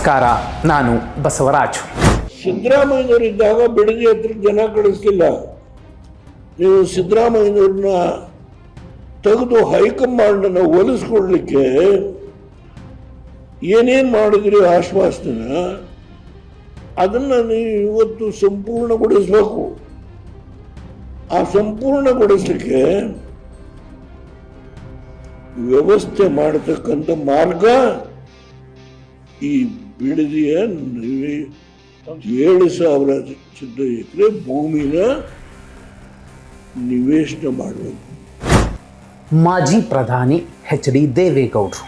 ನಮಸ್ಕಾರ, ನಾನು ಬಸವರಾಜು. ಸಿದ್ದರಾಮಯ್ಯನವರಿದ್ದಾಗ ಬಿಡದಿ ಹತ್ರ ಜನ ಕಳಿಸ್ಲಿಲ್ಲ. ನೀವು ಸಿದ್ದರಾಮಯ್ಯನವ್ರನ್ನ ತೆಗೆದು ಹೈಕಮಾಂಡನ್ನು ಒಲಿಸ್ಕೊಡ್ಲಿಕ್ಕೆ ಏನೇನು ಮಾಡಿದ್ರಿ ಆಶ್ವಾಸನ, ಅದನ್ನು ನೀವು ಇವತ್ತು ಸಂಪೂರ್ಣಗೊಳಿಸಬೇಕು. ಆ ಸಂಪೂರ್ಣಗೊಳಿಸಲಿಕ್ಕೆ ವ್ಯವಸ್ಥೆ ಮಾಡತಕ್ಕಂಥ ಮಾರ್ಗ ಈ ಬಿಡದಿಯ 7,000 ಎಕರೆ ಭೂಮಿನ ನಿವೇಶನ ಮಾಡಬೇಕು. ಮಾಜಿ ಪ್ರಧಾನಿ ಎಚ್ ಡಿ ದೇವೇಗೌಡರು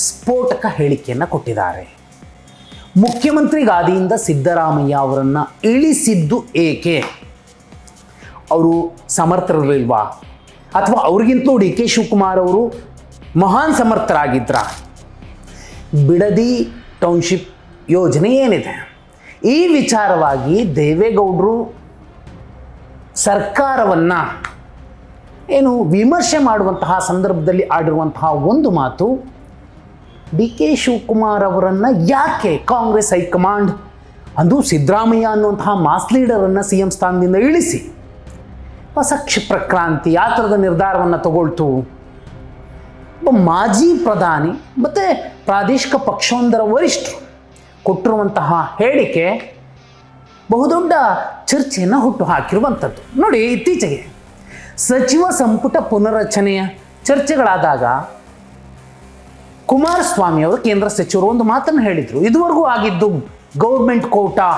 ಸ್ಫೋಟಕ ಹೇಳಿಕೆಯನ್ನು ಕೊಟ್ಟಿದ್ದಾರೆ. ಮುಖ್ಯಮಂತ್ರಿ ಗಾದಿಯಿಂದ ಸಿದ್ದರಾಮಯ್ಯ ಅವರನ್ನು ಇಳಿಸಿದ್ದು ಏಕೆ? ಅವರು ಸಮರ್ಥರಿಲ್ವಾ? ಅಥವಾ ಅವ್ರಿಗಿಂತಲೂ ಡಿ ಕೆ ಶಿವಕುಮಾರ್ ಅವರು ಮಹಾನ್ ಸಮರ್ಥರಾಗಿದ್ರ? ಬಿಡದಿ ಟೌನ್ಶಿಪ್ ಯೋಜನೆ ಏನಿದೆ, ಈ ವಿಚಾರವಾಗಿ ದೇವೇಗೌಡರು ಸರ್ಕಾರವನ್ನು ವಿಮರ್ಶೆ ಮಾಡುವಂತಹ ಸಂದರ್ಭದಲ್ಲಿ ಆಡಿರುವಂತಹ ಒಂದು ಮಾತು, ಡಿ ಕೆ ಶಿವಕುಮಾರ್ ಅವರನ್ನು ಯಾಕೆ ಕಾಂಗ್ರೆಸ್ ಹೈಕಮಾಂಡ್, ಅದು ಸಿದ್ದರಾಮಯ್ಯ ಅನ್ನುವಂತಹ ಮಾಸ್ ಲೀಡರನ್ನು ಸಿ ಎಂ ಸ್ಥಾನದಿಂದ ಇಳಿಸಿ ಹೊಸ ಕ್ಷಿಪ್ರಕ್ರಾಂತಿ ಆ ಥರದ ನಿರ್ಧಾರವನ್ನು ತಗೊಳ್ತು? ಮಾಜಿ ಪ್ರಧಾನಿ ಮತ್ತು ಪ್ರಾದೇಶಿಕ ಪಕ್ಷವೊಂದರ ವರಿಷ್ಠರು ಕೊಟ್ಟಿರುವಂತಹ ಹೇಳಿಕೆ ಬಹುದೊಡ್ಡ ಚರ್ಚೆಯನ್ನು ಹುಟ್ಟು ಹಾಕಿರುವಂಥದ್ದು. ನೋಡಿ, ಇತ್ತೀಚೆಗೆ ಸಚಿವ ಸಂಪುಟ ಪುನರ್ರಚನೆಯ ಚರ್ಚೆಗಳಾದಾಗ ಕುಮಾರಸ್ವಾಮಿ ಅವರು ಕೇಂದ್ರ ಸಚಿವರು ಒಂದು ಮಾತನ್ನು ಹೇಳಿದರು. ಇದುವರೆಗೂ ಆಗಿದ್ದು ಗೌರ್ಮೆಂಟ್ ಕೋಟಾ,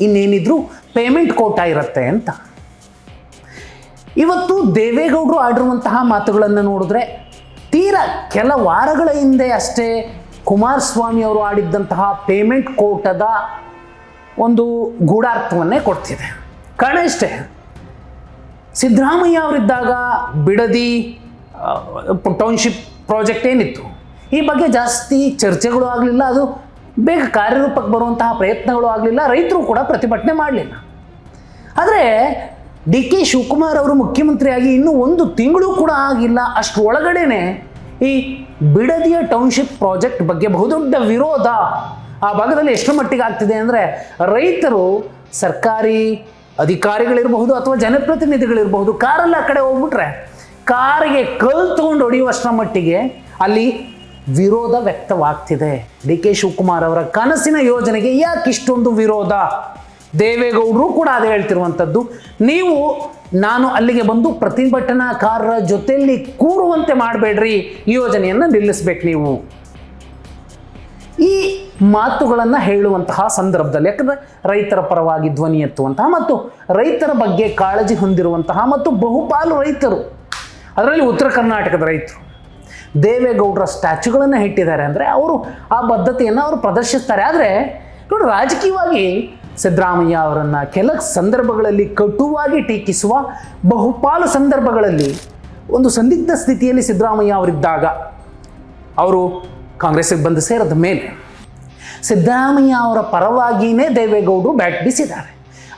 ಇನ್ನೇನಿದ್ರು ಪೇಮೆಂಟ್ ಕೋಟಾ ಇರುತ್ತೆ ಅಂತ. ಇವತ್ತು ದೇವೇಗೌಡರು ಆಡಿರುವಂತಹ ಮಾತುಗಳನ್ನು ನೋಡಿದ್ರೆ ತೀರಾ ಕೆಲ ವಾರಗಳ ಹಿಂದೆ ಅಷ್ಟೇ ಕುಮಾರಸ್ವಾಮಿ ಅವರು ಆಡಿದ್ದಂತಹ ಪೇಮೆಂಟ್ ಕೋಟದ ಒಂದು ಗೂಢಾರ್ಥವನ್ನೇ ಕೊಡ್ತಿದೆ. ಕಾರಣ ಇಷ್ಟೇ, ಸಿದ್ದರಾಮಯ್ಯ ಅವರಿದ್ದಾಗ ಬಿಡದಿ ಟೌನ್ಶಿಪ್ ಪ್ರಾಜೆಕ್ಟ್ ಏನಿತ್ತು, ಈ ಬಗ್ಗೆ ಜಾಸ್ತಿ ಚರ್ಚೆಗಳು ಆಗಲಿಲ್ಲ, ಅದು ಬೇಗ ಕಾರ್ಯರೂಪಕ್ಕೆ ಬರುವಂತಹ ಪ್ರಯತ್ನಗಳು ಆಗಲಿಲ್ಲ, ರೈತರು ಕೂಡ ಪ್ರತಿಭಟನೆ ಮಾಡಲಿಲ್ಲ. ಆದರೆ ಡಿ ಕೆ ಶಿವಕುಮಾರ್ ಅವರು ಮುಖ್ಯಮಂತ್ರಿಯಾಗಿ ಇನ್ನೂ 1 ತಿಂಗಳು ಕೂಡ ಆಗಿಲ್ಲ, ಅಷ್ಟು ಒಳಗಡೆನೆ ಈ ಬಿಡದಿಯ ಟೌನ್ಶಿಪ್ ಪ್ರಾಜೆಕ್ಟ್ ಬಗ್ಗೆ ಬಹುದೊಡ್ಡ ವಿರೋಧ ಆ ಭಾಗದಲ್ಲಿ ಎಷ್ಟು ಮಟ್ಟಿಗೆ ಆಗ್ತಿದೆ ಅಂದರೆ, ರೈತರು ಸರ್ಕಾರಿ ಅಧಿಕಾರಿಗಳಿರಬಹುದು ಅಥವಾ ಜನಪ್ರತಿನಿಧಿಗಳಿರಬಹುದು, ಕಾರಲ್ಲಿ ಆ ಕಡೆ ಹೋಗ್ಬಿಟ್ರೆ ಕಾರಿಗೆ ಕಲ್ಲು ತಗೊಂಡು ಹೊಡೆಯುವಷ್ಟರ ಮಟ್ಟಿಗೆ ಅಲ್ಲಿ ವಿರೋಧ ವ್ಯಕ್ತವಾಗ್ತಿದೆ. ಡಿ ಕೆ ಶಿವಕುಮಾರ್ ಅವರ ಕನಸಿನ ಯೋಜನೆಗೆ ಯಾಕೆ ಇಷ್ಟೊಂದು ವಿರೋಧ? ದೇವೇಗೌಡರು ಕೂಡ ಅದೇ ಹೇಳ್ತಿರುವಂಥದ್ದು. ನೀವು ನಾನು ಅಲ್ಲಿಗೆ ಬಂದು ಪ್ರತಿಭಟನಾಕಾರರ ಜೊತೆಯಲ್ಲಿ ಕೂರುವಂತೆ ಮಾಡಬೇಡ್ರಿ, ಈ ಯೋಜನೆಯನ್ನು ನಿಲ್ಲಿಸ್ಬೇಕು ನೀವು. ಈ ಮಾತುಗಳನ್ನು ಹೇಳುವಂತಹ ಸಂದರ್ಭದಲ್ಲಿ, ಯಾಕಂದರೆ ರೈತರ ಪರವಾಗಿ ಧ್ವನಿ ಎತ್ತುವಂತಹ ಮತ್ತು ರೈತರ ಬಗ್ಗೆ ಕಾಳಜಿ ಹೊಂದಿರುವಂತಹ ಮತ್ತು ಬಹುಪಾಲು ರೈತರು, ಅದರಲ್ಲಿ ಉತ್ತರ ಕರ್ನಾಟಕದ ರೈತರು ದೇವೇಗೌಡರ ಸ್ಟ್ಯಾಚ್ಯುಗಳನ್ನು ಇಟ್ಟಿದ್ದಾರೆ ಅಂದರೆ ಅವರು ಆ ಬದ್ಧತೆಯನ್ನು ಅವರು ಪ್ರದರ್ಶಿಸ್ತಾರೆ. ಆದರೆ ನೋಡಿ, ರಾಜಕೀಯವಾಗಿ ಸಿದ್ದರಾಮಯ್ಯ ಅವರನ್ನು ಕೆಲ ಸಂದರ್ಭಗಳಲ್ಲಿ ಕಟುವಾಗಿ ಟೀಕಿಸುವ, ಬಹುಪಾಲು ಸಂದರ್ಭಗಳಲ್ಲಿ ಒಂದು ಸಂದಿಗ್ಧ ಸ್ಥಿತಿಯಲ್ಲಿ ಸಿದ್ದರಾಮಯ್ಯ ಅವರಿದ್ದಾಗ, ಅವರು ಕಾಂಗ್ರೆಸ್ಸಿಗೆ ಬಂದು ಸೇರಿದ ಮೇಲೆ ಸಿದ್ದರಾಮಯ್ಯ ಅವರ ಪರವಾಗಿಯೇ ದೇವೇಗೌಡರು ಬ್ಯಾಟ್ ಬೀಸಿದ್ದಾರೆ.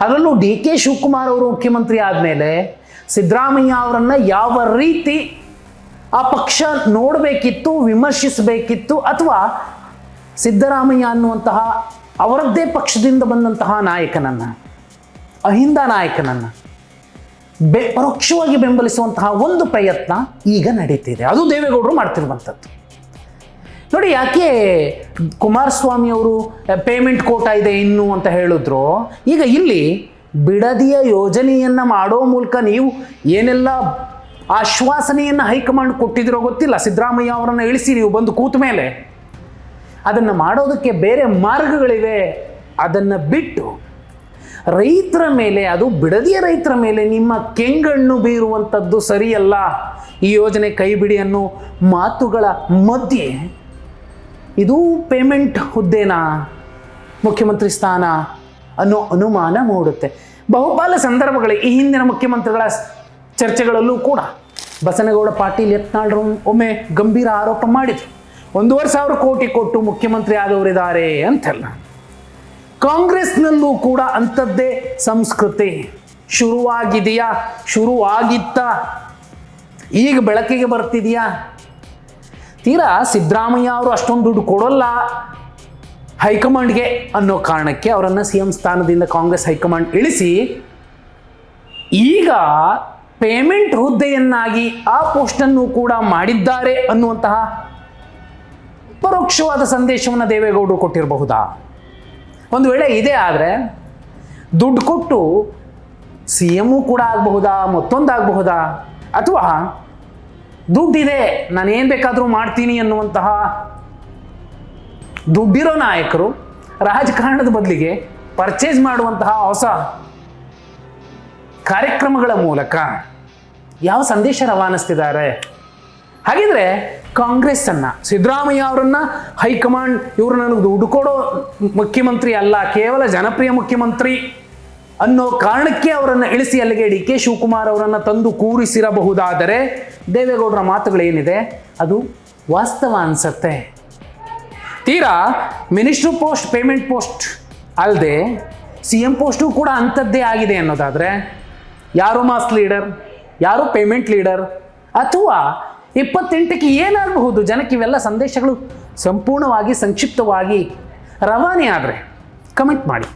ಅದರಲ್ಲೂ ಡಿ ಕೆ ಶಿವಕುಮಾರ್ ಅವರು ಮುಖ್ಯಮಂತ್ರಿ ಆದಮೇಲೆ ಸಿದ್ದರಾಮಯ್ಯ ಅವರನ್ನು ಯಾವ ರೀತಿ ಆ ಪಕ್ಷ ನೋಡಬೇಕಿತ್ತು, ವಿಮರ್ಶಿಸಬೇಕಿತ್ತು, ಅಥವಾ ಸಿದ್ದರಾಮಯ್ಯ ಅನ್ನುವಂತಹ ಅವರದ್ದೇ ಪಕ್ಷದಿಂದ ಬಂದಂತಹ ನಾಯಕನನ್ನು, ಅಹಿಂದ ನಾಯಕನನ್ನು ಪರೋಕ್ಷವಾಗಿ ಬೆಂಬಲಿಸುವಂತಹ ಒಂದು ಪ್ರಯತ್ನ ಈಗ ನಡೀತಿದೆ. ಅದು ದೇವೇಗೌಡರು ಮಾಡ್ತಿರುವಂಥದ್ದು. ನೋಡಿ, ಯಾಕೆ ಕುಮಾರಸ್ವಾಮಿ ಅವರು ಪೇಮೆಂಟ್ ಕೋಟಾ ಇದೆ ಇನ್ನು ಅಂತ ಹೇಳಿದ್ರು, ಈಗ ಇಲ್ಲಿ ಬಿಡದಿಯ ಯೋಜನೆಯನ್ನು ಮಾಡೋ ಮೂಲಕ ನೀವು ಏನೆಲ್ಲ ಆಶ್ವಾಸನೆಯನ್ನು ಹೈಕಮಾಂಡ್ ಕೊಟ್ಟಿದ್ರೋ ಗೊತ್ತಿಲ್ಲ. ಸಿದ್ದರಾಮಯ್ಯ ಅವರನ್ನು ಇಳಿಸಿ ನೀವು ಬಂದು ಕೂತ ಮೇಲೆ ಅದನ್ನು ಮಾಡೋದಕ್ಕೆ ಬೇರೆ ಮಾರ್ಗಗಳಿವೆ. ಅದನ್ನು ಬಿಟ್ಟು ರೈತರ ಮೇಲೆ, ಅದು ಬಿಡದಿಯ ರೈತರ ಮೇಲೆ ನಿಮ್ಮ ಕೆಂಗಣ್ಣು ಬೀರುವಂಥದ್ದು ಸರಿಯಲ್ಲ, ಈ ಯೋಜನೆ ಕೈ ಬಿಡಿ ಅನ್ನೋ ಮಾತುಗಳ ಮಧ್ಯೆ ಇದು ಪೇಮೆಂಟ್ ಹುದ್ದೆನಾ, ಮುಖ್ಯಮಂತ್ರಿ ಸ್ಥಾನ ಅನ್ನೋ ಅನುಮಾನ ಮೂಡುತ್ತೆ. ಬಹುಪಾಲು ಸಂದರ್ಭಗಳು ಈ ಹಿಂದಿನ ಮುಖ್ಯಮಂತ್ರಿಗಳ ಚರ್ಚೆಗಳಲ್ಲೂ ಕೂಡ ಬಸನಗೌಡ ಪಾಟೀಲ್ ಯತ್ನಾಳರು ಒಮ್ಮೆ ಗಂಭೀರ ಆರೋಪ ಮಾಡಿದರು, 1,500 ಕೋಟಿ ಕೊಟ್ಟು ಮುಖ್ಯಮಂತ್ರಿ ಆದವರಿದ್ದಾರೆ ಅಂತೆಲ್ಲ. ಕಾಂಗ್ರೆಸ್ನಲ್ಲೂ ಕೂಡ ಅಂಥದ್ದೇ ಸಂಸ್ಕೃತಿ ಶುರುವಾಗಿದೆಯಾ, ಶುರುವಾಗಿತ್ತ, ಈಗ ಬೆಳಕಿಗೆ ಬರ್ತಿದೆಯಾ? ತೀರಾ ಸಿದ್ದರಾಮಯ್ಯ ಅವರು ಅಷ್ಟೊಂದು ದುಡ್ಡು ಕೊಡೋಲ್ಲ, ಹೈಕಮಾಂಡ್ಗೆ ಅನ್ನೋ ಕಾರಣಕ್ಕೆ ಅವರನ್ನು ಸಿ ಎಂ ಸ್ಥಾನದಿಂದ ಕಾಂಗ್ರೆಸ್ ಹೈಕಮಾಂಡ್ ಇಳಿಸಿ ಈಗ ಪೇಮೆಂಟ್ ಹುದ್ದೆಯನ್ನಾಗಿ ಆ ಪೋಸ್ಟನ್ನು ಕೂಡ ಮಾಡಿದ್ದಾರೆ ಅನ್ನುವಂತಹ ಪರೋಕ್ಷವಾದ ಸಂದೇಶವನ್ನು ದೇವೇಗೌಡರು ಕೊಟ್ಟಿರಬಹುದಾ? ಒಂದು ವೇಳೆ ಇದೇ ಆದರೆ ದುಡ್ಡು ಕೊಟ್ಟು ಸಿ ಎಮ್ಮು ಕೂಡ ಆಗಬಹುದಾ, ಮತ್ತೊಂದಾಗಬಹುದಾ? ಅಥವಾ ದುಡ್ಡಿದೆ ನಾನೇನು ಬೇಕಾದರೂ ಮಾಡ್ತೀನಿ ಅನ್ನುವಂತಹ ದುಡ್ಡಿರೋ ನಾಯಕರು ರಾಜಕಾರಣದ ಬದಲಿಗೆ ಪರ್ಚೇಸ್ ಮಾಡುವಂತಹ ಹೊಸ ಕಾರ್ಯಕ್ರಮಗಳ ಮೂಲಕ ಯಾವ ಸಂದೇಶ ರವಾನಿಸ್ತಿದ್ದಾರೆ? ಹಾಗಿದ್ರೆ ಕಾಂಗ್ರೆಸ್ಸನ್ನು, ಸಿದ್ದರಾಮಯ್ಯ ಅವರನ್ನ ಹೈಕಮಾಂಡ್ ಇವರು ನನಗೆ ದುಡ್ಡು ಕೊಡೋ ಮುಖ್ಯಮಂತ್ರಿ ಅಲ್ಲ, ಕೇವಲ ಜನಪ್ರಿಯ ಮುಖ್ಯಮಂತ್ರಿ ಅನ್ನೋ ಕಾರಣಕ್ಕೆ ಅವರನ್ನು ಇಳಿಸಿ ಅಲ್ಲಿಗೆ ಡಿ ಕೆ ಶಿವಕುಮಾರ್ ಅವರನ್ನು ತಂದು ಕೂರಿಸಿರಬಹುದಾದರೆ ದೇವೇಗೌಡರ ಮಾತುಗಳೇನಿದೆ ಅದು ವಾಸ್ತವ ಅನಿಸುತ್ತೆ. ತೀರಾ ಮಿನಿಸ್ಟ್ರು ಪೋಸ್ಟ್, ಪೇಮೆಂಟ್ ಪೋಸ್ಟ್ ಅಲ್ಲದೆ ಸಿ ಎಂ ಪೋಸ್ಟು ಕೂಡ ಅಂಥದ್ದೇ ಆಗಿದೆ ಅನ್ನೋದಾದರೆ ಯಾರು ಮಾಸ್ ಲೀಡರ್, ಯಾರು ಪೇಮೆಂಟ್ ಲೀಡರ್, ಅಥವಾ 28ಕ್ಕೆ ಏನಾಗಬಹುದು? ಜನಕ್ಕೆ ಇವೆಲ್ಲ ಸಂದೇಶಗಳು ಸಂಪೂರ್ಣವಾಗಿ ಸಂಕ್ಷಿಪ್ತವಾಗಿ ರವಾನೆ ಆದರೆ ಕಮೆಂಟ್ ಮಾಡಿ.